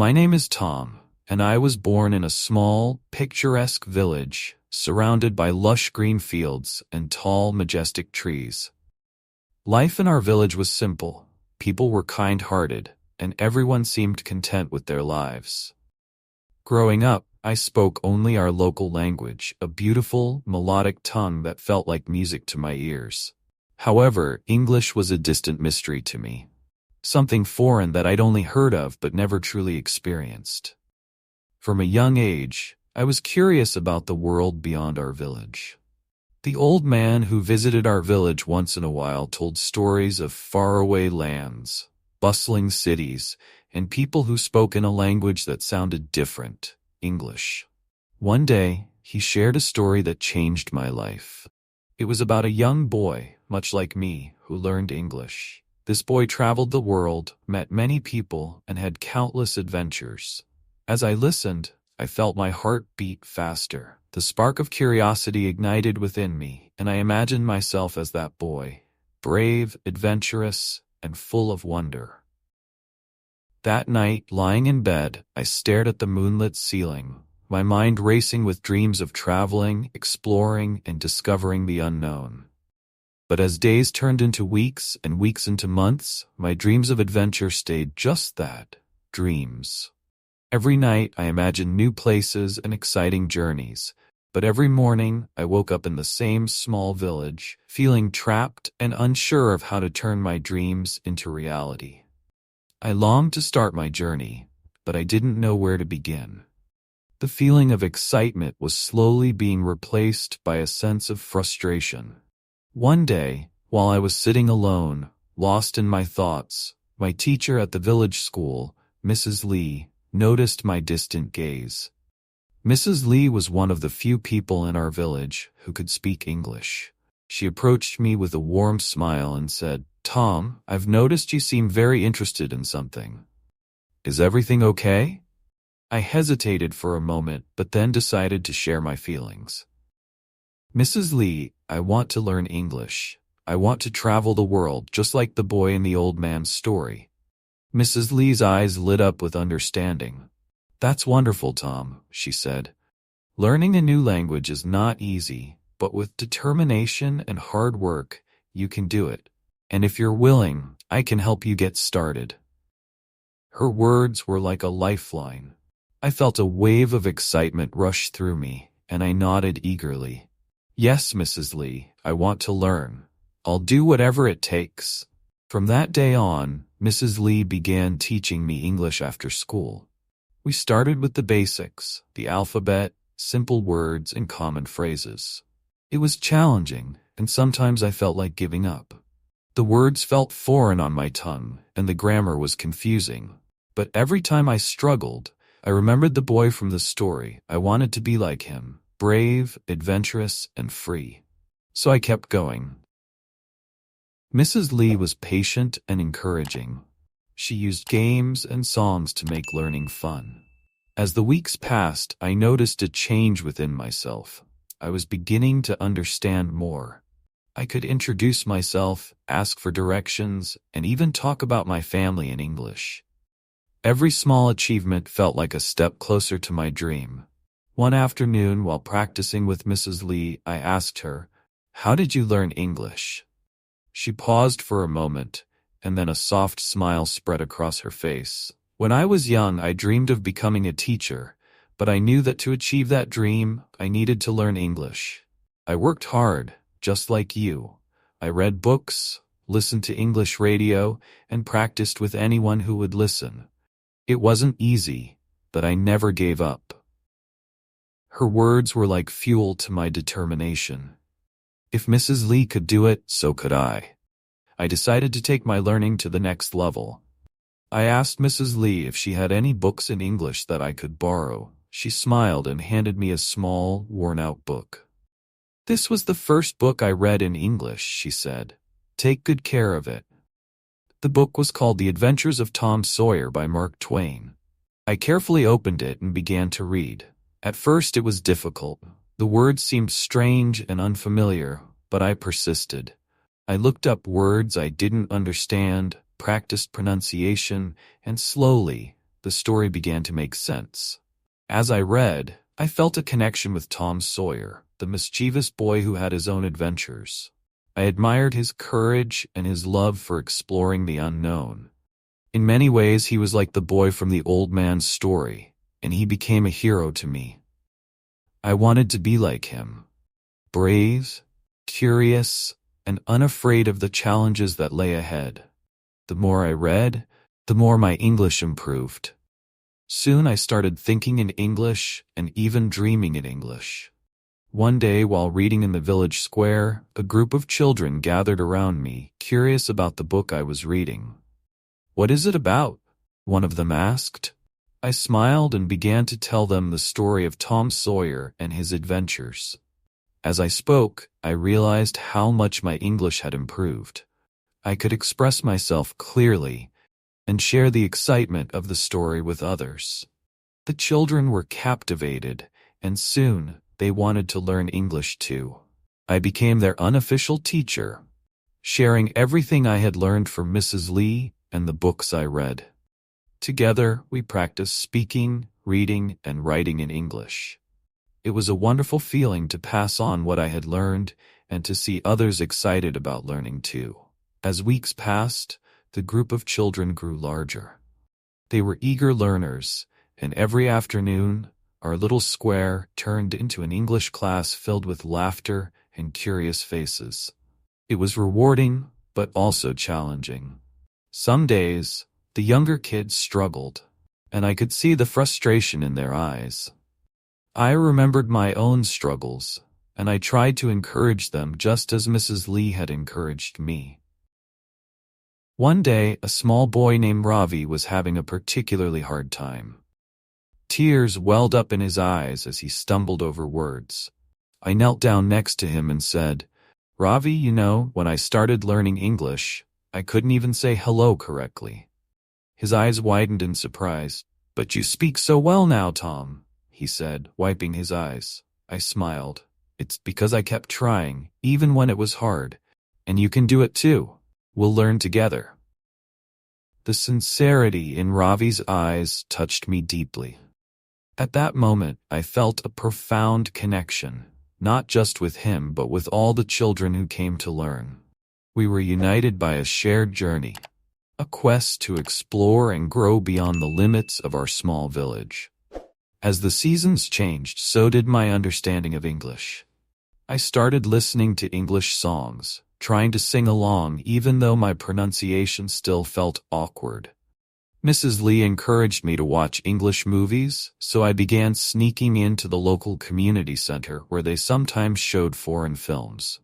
My name is Tom, and I was born in a small, picturesque village surrounded by lush green fields and tall, majestic trees. Life in our village was simple. People were kind-hearted, and everyone seemed content with their lives. Growing up, I spoke only our local language, a beautiful, melodic tongue that felt like music to my ears. However, English was a distant mystery to me, something foreign that I'd only heard of but never truly experienced. From a young age, I was curious about the world beyond our village. The old man who visited our village once in a while told stories of faraway lands, bustling cities, and people who spoke in a language that sounded different, English. One day, he shared a story that changed my life. It was about a young boy, much like me, who learned English. This boy traveled the world, met many people, and had countless adventures. As I listened, I felt my heart beat faster. The spark of curiosity ignited within me, and I imagined myself as that boy, brave, adventurous, and full of wonder. That night, lying in bed, I stared at the moonlit ceiling, my mind racing with dreams of traveling, exploring, and discovering the unknown. But as days turned into weeks and weeks into months, my dreams of adventure stayed just that, dreams. Every night, I imagined new places and exciting journeys, but every morning, I woke up in the same small village, feeling trapped and unsure of how to turn my dreams into reality. I longed to start my journey, but I didn't know where to begin. The feeling of excitement was slowly being replaced by a sense of frustration. One day, while I was sitting alone, lost in my thoughts, my teacher at the village school, Mrs. Lee, noticed my distant gaze. Mrs. Lee was one of the few people in our village who could speak English. She approached me with a warm smile and said, "Tom, I've noticed you seem very interested in something. Is everything okay?" I hesitated for a moment, but then decided to share my feelings. "Mrs. Lee, I want to learn English. I want to travel the world, just like the boy in the old man's story." Mrs. Lee's eyes lit up with understanding. "That's wonderful, Tom," she said. "Learning a new language is not easy, but with determination and hard work, you can do it. And if you're willing, I can help you get started." Her words were like a lifeline. I felt a wave of excitement rush through me, and I nodded eagerly. "Yes, Mrs. Lee, I want to learn. I'll do whatever it takes." From that day on, Mrs. Lee began teaching me English after school. We started with the basics, the alphabet, simple words, and common phrases. It was challenging, and sometimes I felt like giving up. The words felt foreign on my tongue, and the grammar was confusing. But every time I struggled, I remembered the boy from the story. I wanted to be like him, brave, adventurous, and free. So I kept going. Mrs. Lee was patient and encouraging. She used games and songs to make learning fun. As the weeks passed, I noticed a change within myself. I was beginning to understand more. I could introduce myself, ask for directions, and even talk about my family in English. Every small achievement felt like a step closer to my dream. One afternoon, while practicing with Mrs. Lee, I asked her, "How did you learn English?" She paused for a moment, and then a soft smile spread across her face. "When I was young, I dreamed of becoming a teacher, but I knew that to achieve that dream, I needed to learn English. I worked hard, just like you. I read books, listened to English radio, and practiced with anyone who would listen. It wasn't easy, but I never gave up." Her words were like fuel to my determination. If Mrs. Lee could do it, so could I. I decided to take my learning to the next level. I asked Mrs. Lee if she had any books in English that I could borrow. She smiled and handed me a small, worn-out book. "This was the first book I read in English," she said. "Take good care of it." The book was called The Adventures of Tom Sawyer by Mark Twain. I carefully opened it and began to read. At first it was difficult. The words seemed strange and unfamiliar, but I persisted. I looked up words I didn't understand, practiced pronunciation, and slowly, the story began to make sense. As I read, I felt a connection with Tom Sawyer, the mischievous boy who had his own adventures. I admired his courage and his love for exploring the unknown. In many ways, he was like the boy from the old man's story, and he became a hero to me. I wanted to be like him, brave, curious, and unafraid of the challenges that lay ahead. The more I read, the more my English improved. Soon I started thinking in English and even dreaming in English. One day, while reading in the village square, a group of children gathered around me, curious about the book I was reading. "What is it about?" one of them asked. I smiled and began to tell them the story of Tom Sawyer and his adventures. As I spoke, I realized how much my English had improved. I could express myself clearly and share the excitement of the story with others. The children were captivated, and soon they wanted to learn English too. I became their unofficial teacher, sharing everything I had learned from Mrs. Lee and the books I read. Together, we practiced speaking, reading, and writing in English. It was a wonderful feeling to pass on what I had learned and to see others excited about learning too. As weeks passed, the group of children grew larger. They were eager learners, and every afternoon, our little square turned into an English class filled with laughter and curious faces. It was rewarding, but also challenging. Some days, the younger kids struggled, and I could see the frustration in their eyes. I remembered my own struggles, and I tried to encourage them just as Mrs. Lee had encouraged me. One day, a small boy named Ravi was having a particularly hard time. Tears welled up in his eyes as he stumbled over words. I knelt down next to him and said, "Ravi, when I started learning English, I couldn't even say hello correctly." His eyes widened in surprise. "But you speak so well now, Tom," he said, wiping his eyes. I smiled. "It's because I kept trying, even when it was hard. And you can do it too. We'll learn together." The sincerity in Ravi's eyes touched me deeply. At that moment, I felt a profound connection, not just with him but with all the children who came to learn. We were united by a shared journey, a quest to explore and grow beyond the limits of our small village. As the seasons changed, so did my understanding of English. I started listening to English songs, trying to sing along even though my pronunciation still felt awkward. Mrs. Lee encouraged me to watch English movies, so I began sneaking into the local community center where they sometimes showed foreign films.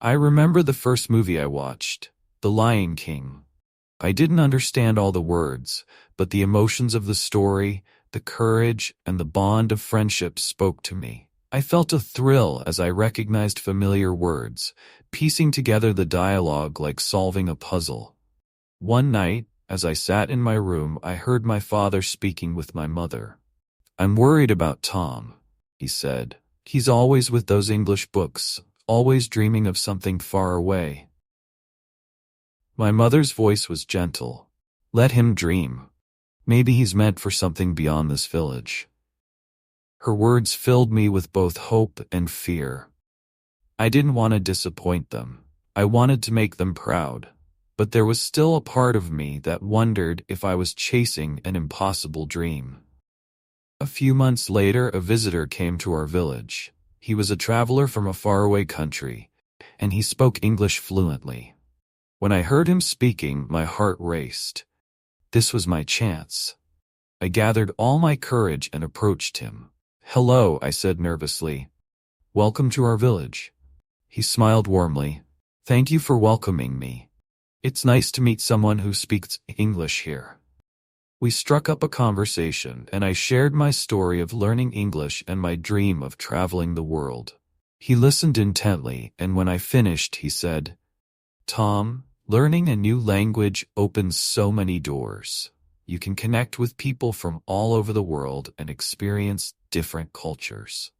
I remember the first movie I watched, The Lion King. I didn't understand all the words, but the emotions of the story, the courage, and the bond of friendship spoke to me. I felt a thrill as I recognized familiar words, piecing together the dialogue like solving a puzzle. One night, as I sat in my room, I heard my father speaking with my mother. "I'm worried about Tom," he said. "He's always with those English books, always dreaming of something far away." My mother's voice was gentle. "Let him dream. Maybe he's meant for something beyond this village." Her words filled me with both hope and fear. I didn't want to disappoint them. I wanted to make them proud. But there was still a part of me that wondered if I was chasing an impossible dream. A few months later, a visitor came to our village. He was a traveler from a faraway country, and he spoke English fluently. When I heard him speaking, my heart raced. This was my chance. I gathered all my courage and approached him. "Hello," I said nervously. "Welcome to our village." He smiled warmly. "Thank you for welcoming me. It's nice to meet someone who speaks English here." We struck up a conversation, and I shared my story of learning English and my dream of traveling the world. He listened intently, and when I finished, he said, "Tom, learning a new language opens so many doors. You can connect with people from all over the world and experience different cultures."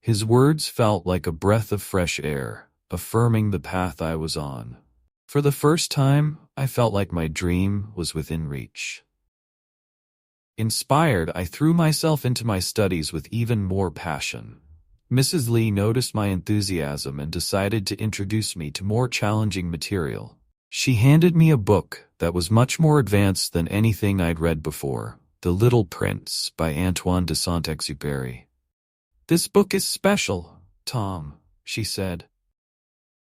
His words felt like a breath of fresh air, affirming the path I was on. For the first time, I felt like my dream was within reach. Inspired, I threw myself into my studies with even more passion. Mrs. Lee noticed my enthusiasm and decided to introduce me to more challenging material. She handed me a book that was much more advanced than anything I'd read before, The Little Prince by Antoine de Saint-Exupéry. "This book is special, Tom," she said.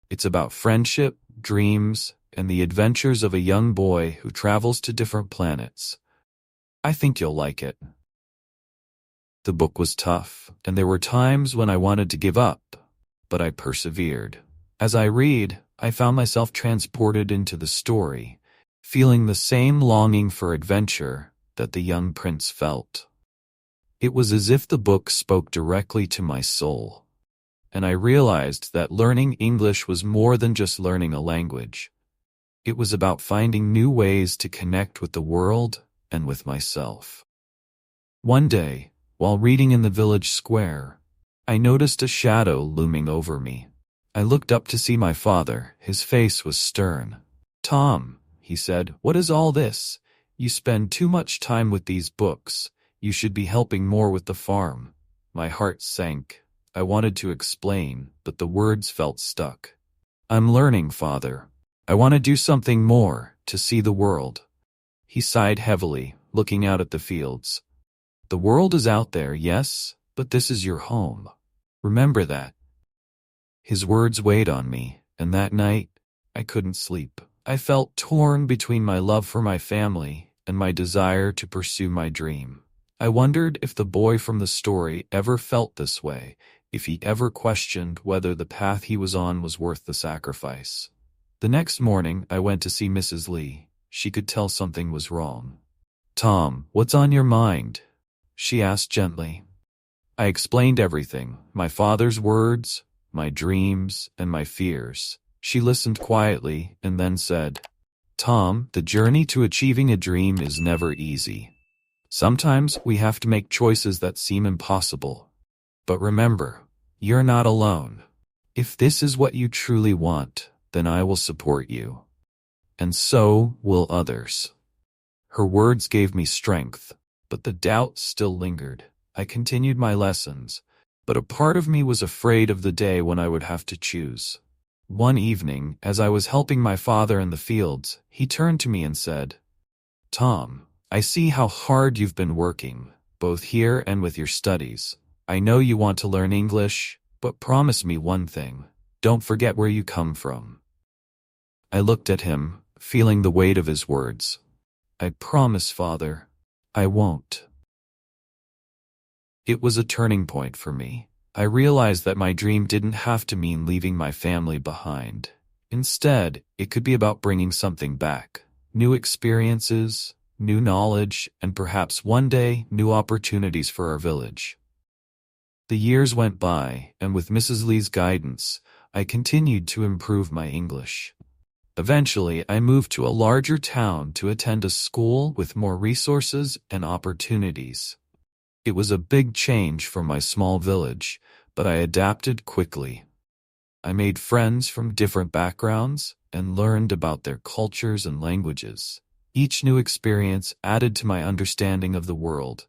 "It's about friendship, dreams, and the adventures of a young boy who travels to different planets. I think you'll like it." The book was tough, and there were times when I wanted to give up, but I persevered. As I read, I found myself transported into the story, feeling the same longing for adventure that the young prince felt. It was as if the book spoke directly to my soul, and I realized that learning English was more than just learning a language. It was about finding new ways to connect with the world and with myself. One day, while reading in the village square, I noticed a shadow looming over me. I looked up to see my father. His face was stern. "Tom," he said, "what is all this? You spend too much time with these books. You should be helping more with the farm." My heart sank. I wanted to explain, but the words felt stuck. "I'm learning, Father. I want to do something more, to see the world." He sighed heavily, looking out at the fields. "The world is out there, yes, but this is your home. Remember that." His words weighed on me, and that night, I couldn't sleep. I felt torn between my love for my family and my desire to pursue my dream. I wondered if the boy from the story ever felt this way, if he ever questioned whether the path he was on was worth the sacrifice. The next morning, I went to see Mrs. Lee. She could tell something was wrong. "Tom, what's on your mind?" she asked gently. I explained everything, my father's words, my dreams, and my fears. She listened quietly and then said, "Tom, the journey to achieving a dream is never easy. Sometimes we have to make choices that seem impossible. But remember, you're not alone. If this is what you truly want, then I will support you. And so will others." Her words gave me strength, but the doubt still lingered. I continued my lessons, but a part of me was afraid of the day when I would have to choose. One evening, as I was helping my father in the fields, he turned to me and said, "Tom, I see how hard you've been working, both here and with your studies. I know you want to learn English, but promise me one thing. Don't forget where you come from." I looked at him, feeling the weight of his words. "I promise, Father, I won't." It was a turning point for me. I realized that my dream didn't have to mean leaving my family behind. Instead, it could be about bringing something back. New experiences, new knowledge, and perhaps one day, new opportunities for our village. The years went by, and with Mrs. Lee's guidance, I continued to improve my English. Eventually, I moved to a larger town to attend a school with more resources and opportunities. It was a big change from my small village, but I adapted quickly. I made friends from different backgrounds and learned about their cultures and languages. Each new experience added to my understanding of the world,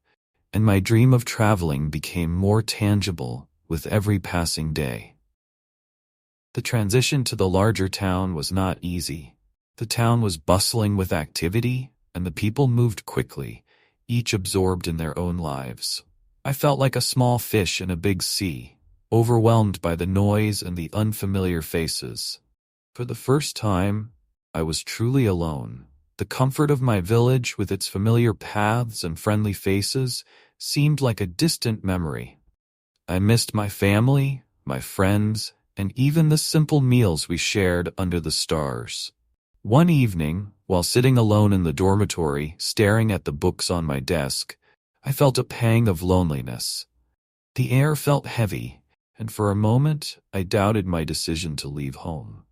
and my dream of traveling became more tangible with every passing day. The transition to the larger town was not easy. The town was bustling with activity, and the people moved quickly, each absorbed in their own lives. I felt like a small fish in a big sea, overwhelmed by the noise and the unfamiliar faces. For the first time, I was truly alone. The comfort of my village, with its familiar paths and friendly faces, seemed like a distant memory. I missed my family, my friends, and even the simple meals we shared under the stars. One evening, while sitting alone in the dormitory, staring at the books on my desk, I felt a pang of loneliness. The air felt heavy, and for a moment, I doubted my decision to leave home.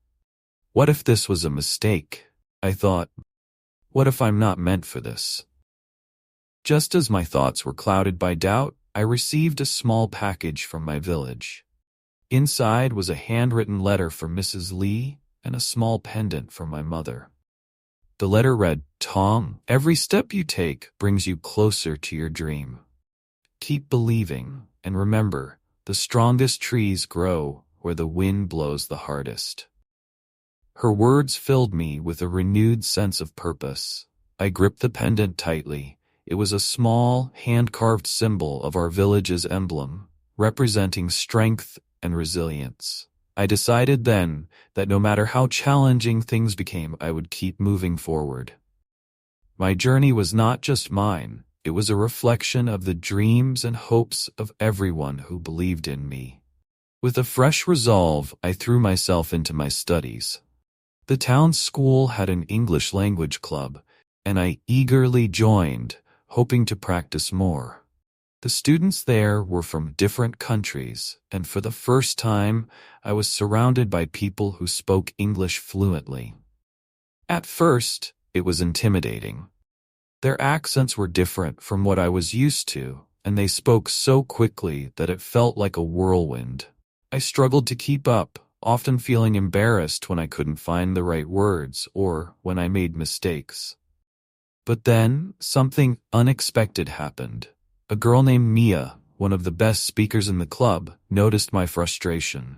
What if this was a mistake? I thought. What if I'm not meant for this? Just as my thoughts were clouded by doubt, I received a small package from my village. Inside was a handwritten letter from Mrs. Lee and a small pendant from my mother. The letter read, "Tom, every step you take brings you closer to your dream. Keep believing, and remember, the strongest trees grow where the wind blows the hardest." Her words filled me with a renewed sense of purpose. I gripped the pendant tightly. It was a small, hand-carved symbol of our village's emblem, representing strength and resilience. I decided then that no matter how challenging things became, I would keep moving forward. My journey was not just mine, it was a reflection of the dreams and hopes of everyone who believed in me. With a fresh resolve, I threw myself into my studies. The town school had an English language club, and I eagerly joined, hoping to practice more. The students there were from different countries, and for the first time, I was surrounded by people who spoke English fluently. At first, it was intimidating. Their accents were different from what I was used to, and they spoke so quickly that it felt like a whirlwind. I struggled to keep up, often feeling embarrassed when I couldn't find the right words or when I made mistakes. But then, something unexpected happened. A girl named Mia, one of the best speakers in the club, noticed my frustration.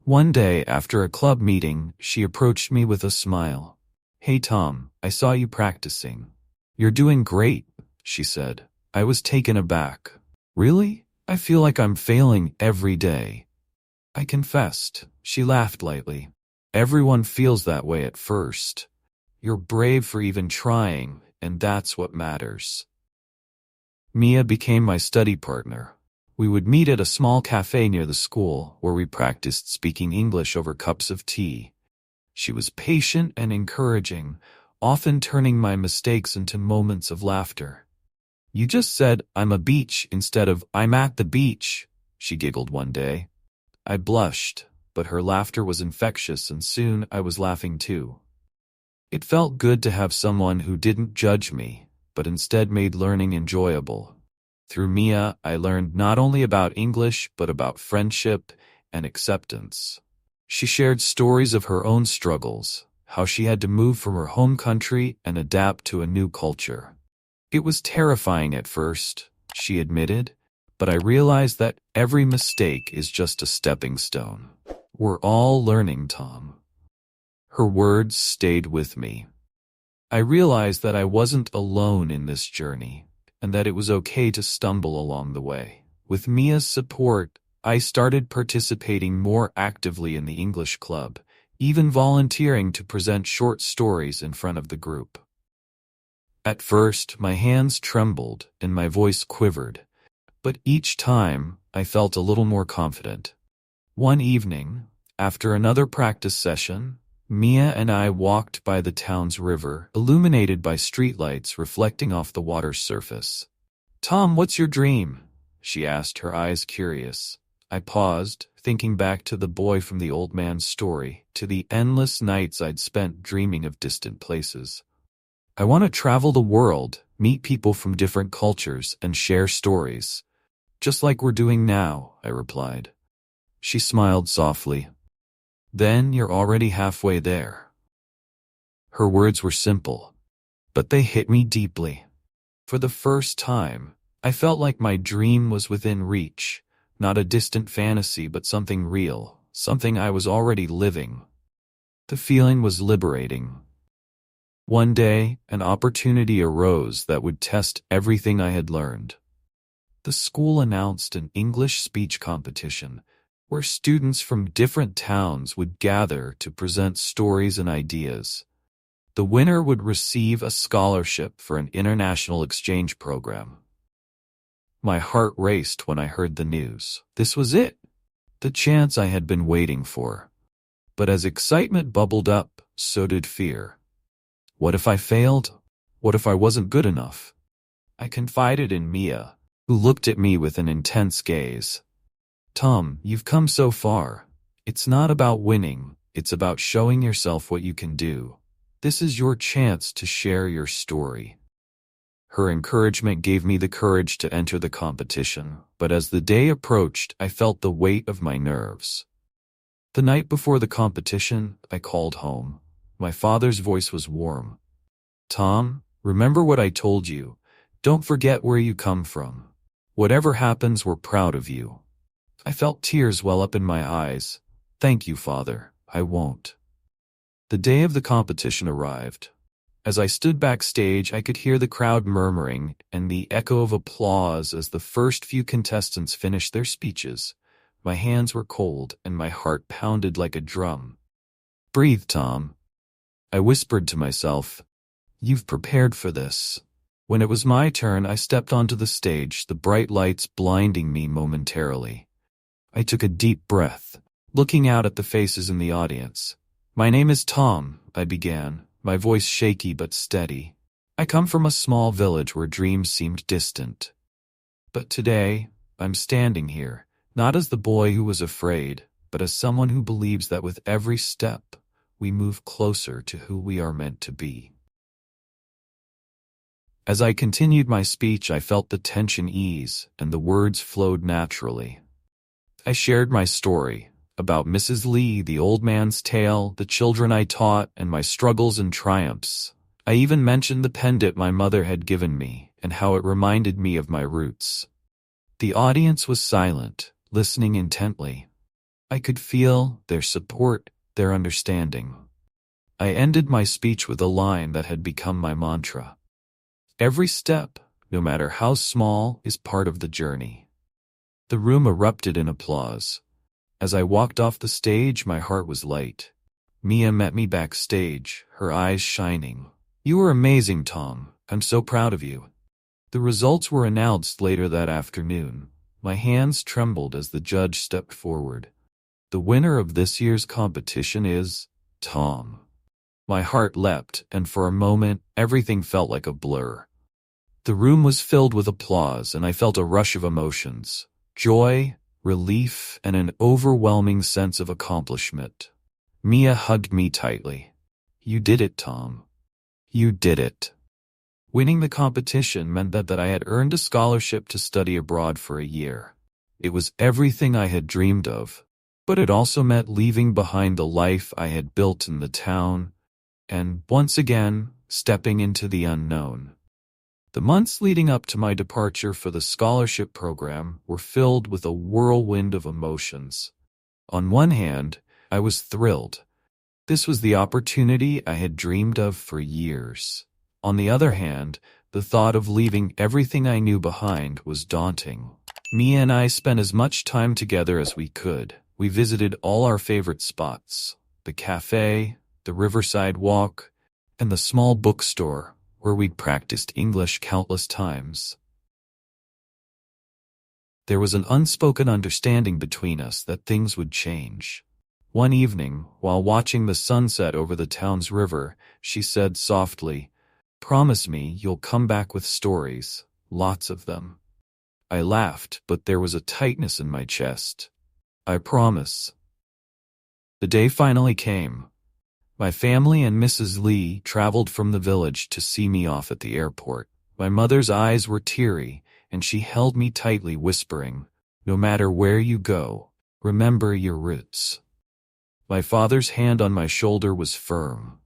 One day, after a club meeting, she approached me with a smile. "Hey Tom, I saw you practicing. You're doing great," she said. I was taken aback. "Really? I feel like I'm failing every day." I confessed. She laughed lightly. "Everyone feels that way at first. You're brave for even trying, and that's what matters." Mia became my study partner. We would meet at a small cafe near the school where we practiced speaking English over cups of tea. She was patient and encouraging, often turning my mistakes into moments of laughter. "You just said, 'I'm a beach' instead of 'I'm at the beach,'" she giggled one day. I blushed, but her laughter was infectious and soon I was laughing too. It felt good to have someone who didn't judge me, but instead made learning enjoyable. Through Mia, I learned not only about English, but about friendship and acceptance. She shared stories of her own struggles, how she had to move from her home country and adapt to a new culture. "It was terrifying at first," she admitted, "but I realized that every mistake is just a stepping stone. We're all learning, Tom." Her words stayed with me. I realized that I wasn't alone in this journey, and that it was okay to stumble along the way. With Mia's support, I started participating more actively in the English club, even volunteering to present short stories in front of the group. At first, my hands trembled and my voice quivered, but each time I felt a little more confident. One evening, after another practice session, Mia and I walked by the town's river, illuminated by streetlights reflecting off the water's surface. "Tom, what's your dream?" she asked, her eyes curious. I paused, thinking back to the boy from the old man's story, to the endless nights I'd spent dreaming of distant places. "I want to travel the world, meet people from different cultures, and share stories. Just like we're doing now," I replied. She smiled softly. "Then you're already halfway there." Her words were simple, but they hit me deeply. For the first time, I felt like my dream was within reach, not a distant fantasy but something real, something I was already living. The feeling was liberating. One day, an opportunity arose that would test everything I had learned. The school announced an English speech competition, where students from different towns would gather to present stories and ideas. The winner would receive a scholarship for an international exchange program. My heart raced when I heard the news. This was it, the chance I had been waiting for. But as excitement bubbled up, so did fear. What if I failed? What if I wasn't good enough? I confided in Mia, who looked at me with an intense gaze. "Tom, you've come so far. It's not about winning, it's about showing yourself what you can do. This is your chance to share your story." Her encouragement gave me the courage to enter the competition, but as the day approached, I felt the weight of my nerves. The night before the competition, I called home. My father's voice was warm. Tom, remember what I told you. Don't forget where you come from. Whatever happens, we're proud of you." I felt tears well up in my eyes. "Thank you, Father. I won't." The day of the competition arrived. As I stood backstage, I could hear the crowd murmuring and the echo of applause as the first few contestants finished their speeches. My hands were cold and my heart pounded like a drum. "Breathe, Tom," I whispered to myself. "You've prepared for this." When it was my turn, I stepped onto the stage, the bright lights blinding me momentarily. I took a deep breath, looking out at the faces in the audience. "My name is Tom," I began, my voice shaky but steady. "I come from a small village where dreams seemed distant. But today, I'm standing here, not as the boy who was afraid, but as someone who believes that with every step, we move closer to who we are meant to be." As I continued my speech, I felt the tension ease, and the words flowed naturally. I shared my story, about Mrs. Lee, the old man's tale, the children I taught, and my struggles and triumphs. I even mentioned the pendant my mother had given me, and how it reminded me of my roots. The audience was silent, listening intently. I could feel their support, their understanding. I ended my speech with a line that had become my mantra. Every step, no matter how small, is part of the journey. The room erupted in applause. As I walked off the stage, my heart was light. Mia met me backstage, her eyes shining. "You were amazing, Tom. I'm so proud of you." The results were announced later that afternoon. My hands trembled as the judge stepped forward. "The winner of this year's competition is Tom." My heart leapt, and for a moment, everything felt like a blur. The room was filled with applause, and I felt a rush of emotions. Joy, relief, and an overwhelming sense of accomplishment. Mia hugged me tightly. "You did it, Tom. You did it." Winning the competition meant that I had earned a scholarship to study abroad for a year. It was everything I had dreamed of, but it also meant leaving behind the life I had built in the town, and, once again, stepping into the unknown. The months leading up to my departure for the scholarship program were filled with a whirlwind of emotions. On one hand, I was thrilled. This was the opportunity I had dreamed of for years. On the other hand, the thought of leaving everything I knew behind was daunting. Mia and I spent as much time together as we could. We visited all our favorite spots: the cafe, the riverside walk, and the small bookstore where we'd practiced English countless times. There was an unspoken understanding between us that things would change. One evening, while watching the sunset over the town's river, she said softly, "Promise me you'll come back with stories, lots of them." I laughed, but there was a tightness in my chest. "I promise." The day finally came. My family and Mrs. Lee traveled from the village to see me off at the airport. My mother's eyes were teary, and she held me tightly, whispering, "No matter where you go, remember your roots." My father's hand on my shoulder was firm.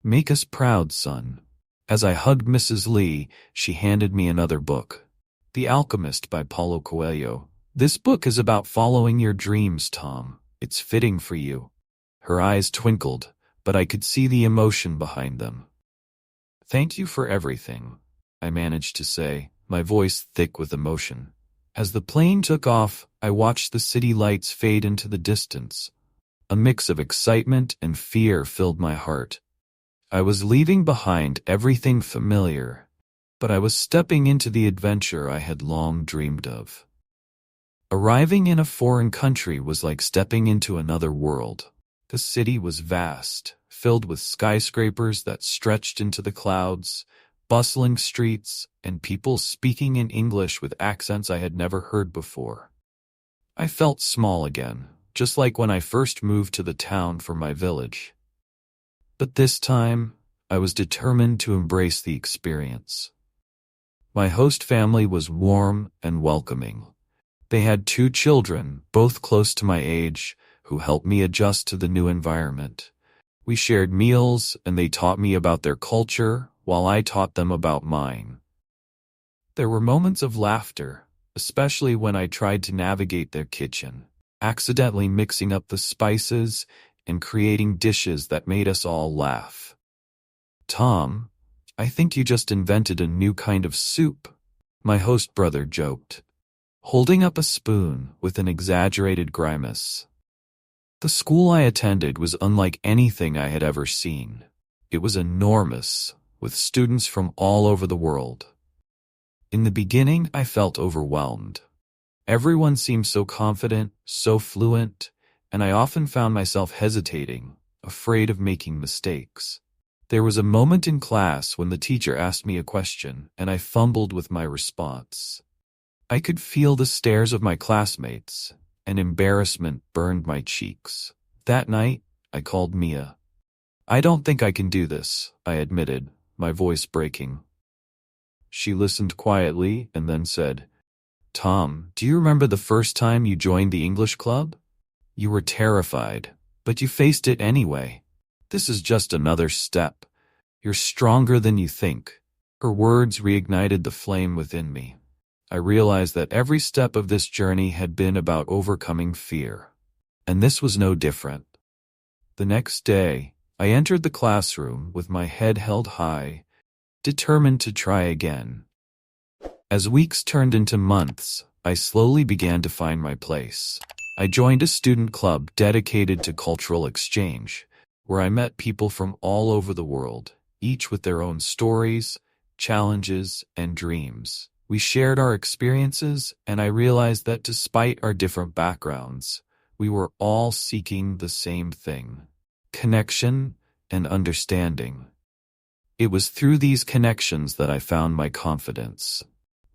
"Make us proud, son." As I hugged Mrs. Lee, she handed me another book, The Alchemist by Paulo Coelho. "This book is about following your dreams, Tom. It's fitting for you." Her eyes twinkled, but I could see the emotion behind them. "Thank you for everything," I managed to say, my voice thick with emotion. As the plane took off, I watched the city lights fade into the distance. A mix of excitement and fear filled my heart. I was leaving behind everything familiar, but I was stepping into the adventure I had long dreamed of. Arriving in a foreign country was like stepping into another world. The city was vast, filled with skyscrapers that stretched into the clouds, bustling streets, and people speaking in English with accents I had never heard before. I felt small again, just like when I first moved to the town from my village. But this time, I was determined to embrace the experience. My host family was warm and welcoming. They had 2 children, both close to my age, who helped me adjust to the new environment. We shared meals, and they taught me about their culture, while I taught them about mine. There were moments of laughter, especially when I tried to navigate their kitchen, accidentally mixing up the spices and creating dishes that made us all laugh. "Tom, I think you just invented a new kind of soup," my host brother joked, holding up a spoon with an exaggerated grimace. The school I attended was unlike anything I had ever seen. It was enormous, with students from all over the world. In the beginning, I felt overwhelmed. Everyone seemed so confident, so fluent, and I often found myself hesitating, afraid of making mistakes. There was a moment in class when the teacher asked me a question, and I fumbled with my response. I could feel the stares of my classmates, and embarrassment burned my cheeks. That night, I called Mia. "I don't think I can do this," I admitted, my voice breaking. She listened quietly and then said, "Tom, do you remember the first time you joined the English club? You were terrified, but you faced it anyway. This is just another step. You're stronger than you think." Her words reignited the flame within me. I realized that every step of this journey had been about overcoming fear. And this was no different. The next day, I entered the classroom with my head held high, determined to try again. As weeks turned into months, I slowly began to find my place. I joined a student club dedicated to cultural exchange, where I met people from all over the world, each with their own stories, challenges, and dreams. We shared our experiences, and I realized that despite our different backgrounds, we were all seeking the same thing: connection and understanding. It was through these connections that I found my confidence.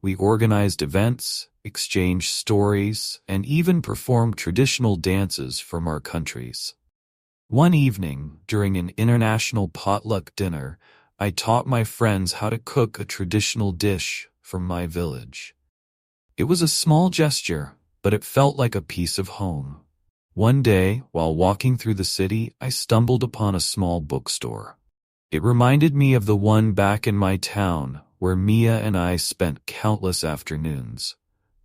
We organized events, exchanged stories, and even performed traditional dances from our countries. One evening, during an international potluck dinner, I taught my friends how to cook a traditional dish from my village. It was a small gesture, but it felt like a piece of home. One day, while walking through the city, I stumbled upon a small bookstore. It reminded me of the one back in my town, where Mia and I spent countless afternoons.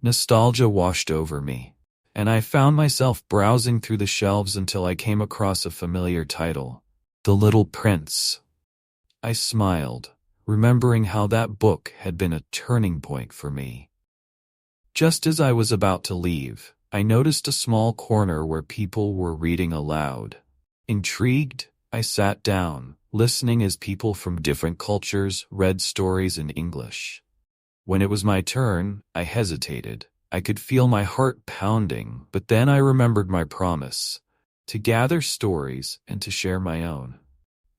Nostalgia washed over me, and I found myself browsing through the shelves until I came across a familiar title, The Little Prince. I smiled, remembering how that book had been a turning point for me. Just as I was about to leave, I noticed a small corner where people were reading aloud. Intrigued, I sat down, listening as people from different cultures read stories in English. When it was my turn, I hesitated. I could feel my heart pounding, but then I remembered my promise, to gather stories and to share my own.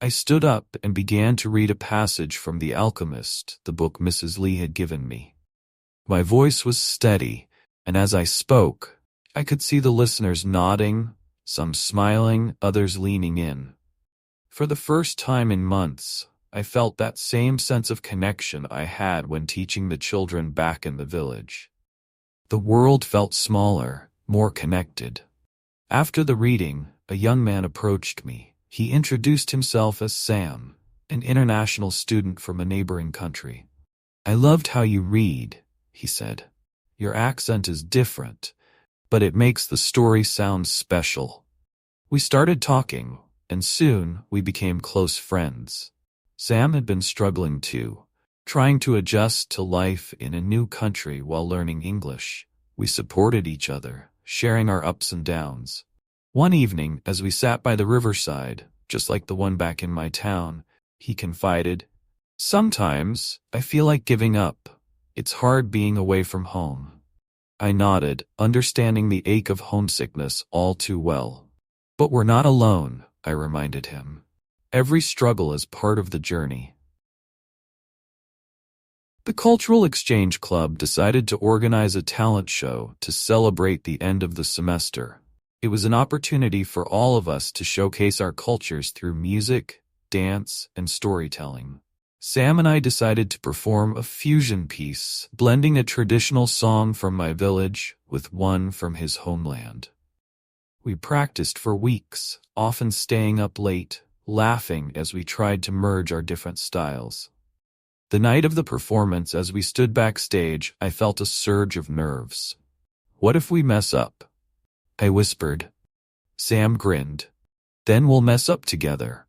I stood up and began to read a passage from The Alchemist, the book Mrs. Lee had given me. My voice was steady, and as I spoke, I could see the listeners nodding, some smiling, others leaning in. For the first time in months, I felt that same sense of connection I had when teaching the children back in the village. The world felt smaller, more connected. After the reading, a young man approached me. He introduced himself as Sam, an international student from a neighboring country. "I loved how you read," he said. "Your accent is different, but it makes the story sound special." We started talking, and soon we became close friends. Sam had been struggling too, trying to adjust to life in a new country while learning English. We supported each other, sharing our ups and downs. One evening, as we sat by the riverside, just like the one back in my town, he confided, "Sometimes I feel like giving up. It's hard being away from home." I nodded, understanding the ache of homesickness all too well. "But we're not alone," I reminded him. "Every struggle is part of the journey." The Cultural Exchange Club decided to organize a talent show to celebrate the end of the semester. It was an opportunity for all of us to showcase our cultures through music, dance, and storytelling. Sam and I decided to perform a fusion piece, blending a traditional song from my village with one from his homeland. We practiced for weeks, often staying up late, laughing as we tried to merge our different styles. The night of the performance, as we stood backstage, I felt a surge of nerves. What if we mess up? I whispered. Sam grinned. Then we'll mess up together.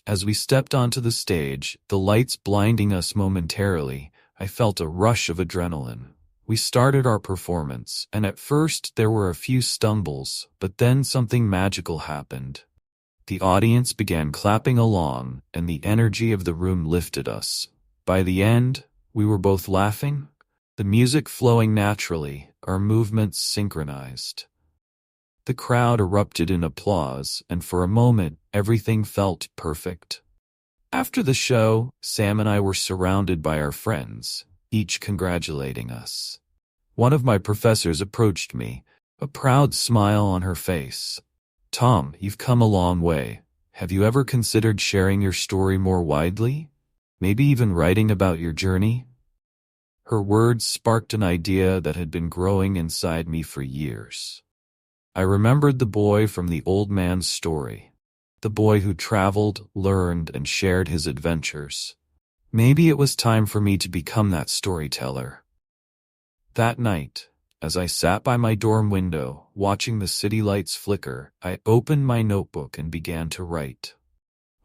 As we stepped onto the stage, the lights blinding us momentarily, I felt a rush of adrenaline. We started our performance, and at first there were a few stumbles, but then something magical happened. The audience began clapping along, and the energy of the room lifted us. By the end, we were both laughing, the music flowing naturally, our movements synchronized. The crowd erupted in applause, and for a moment, everything felt perfect. After the show, Sam and I were surrounded by our friends, each congratulating us. One of my professors approached me, a proud smile on her face. Tom, you've come a long way. Have you ever considered sharing your story more widely? Maybe even writing about your journey? Her words sparked an idea that had been growing inside me for years. I remembered the boy from the old man's story. The boy who traveled, learned, and shared his adventures. Maybe it was time for me to become that storyteller. That night, as I sat by my dorm window, watching the city lights flicker, I opened my notebook and began to write.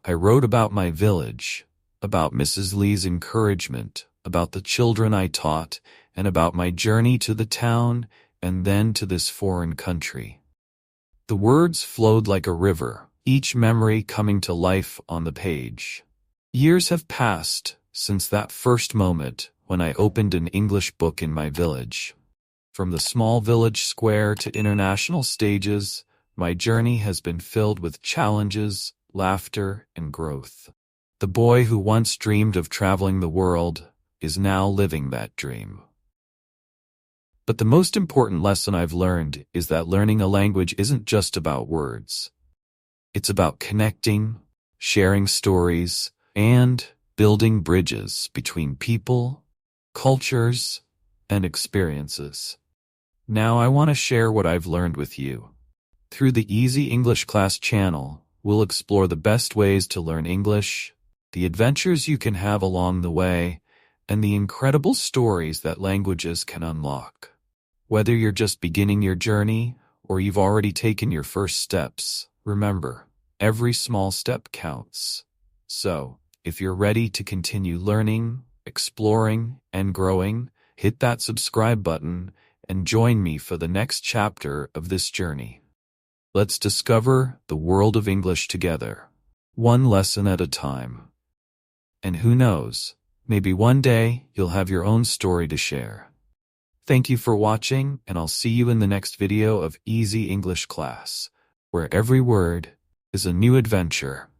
I wrote about my village, about Mrs. Lee's encouragement, about the children I taught, and about my journey to the town and then to this foreign country. The words flowed like a river, each memory coming to life on the page. Years have passed since that first moment when I opened an English book in my village. From the small village square to international stages, my journey has been filled with challenges, laughter, and growth. The boy who once dreamed of traveling the world is now living that dream. But the most important lesson I've learned is that learning a language isn't just about words. It's about connecting, sharing stories, and building bridges between people, cultures, and experiences. Now I want to share what I've learned with you. Through the Easy English Class channel, we'll explore the best ways to learn English, the adventures you can have along the way, and the incredible stories that languages can unlock. Whether you're just beginning your journey or you've already taken your first steps, remember, every small step counts. So, if you're ready to continue learning, exploring, and growing, hit that subscribe button and join me for the next chapter of this journey. Let's discover the world of English together, one lesson at a time. And who knows, maybe one day you'll have your own story to share. Thank you for watching, and I'll see you in the next video of Easy English Class, where every word is a new adventure.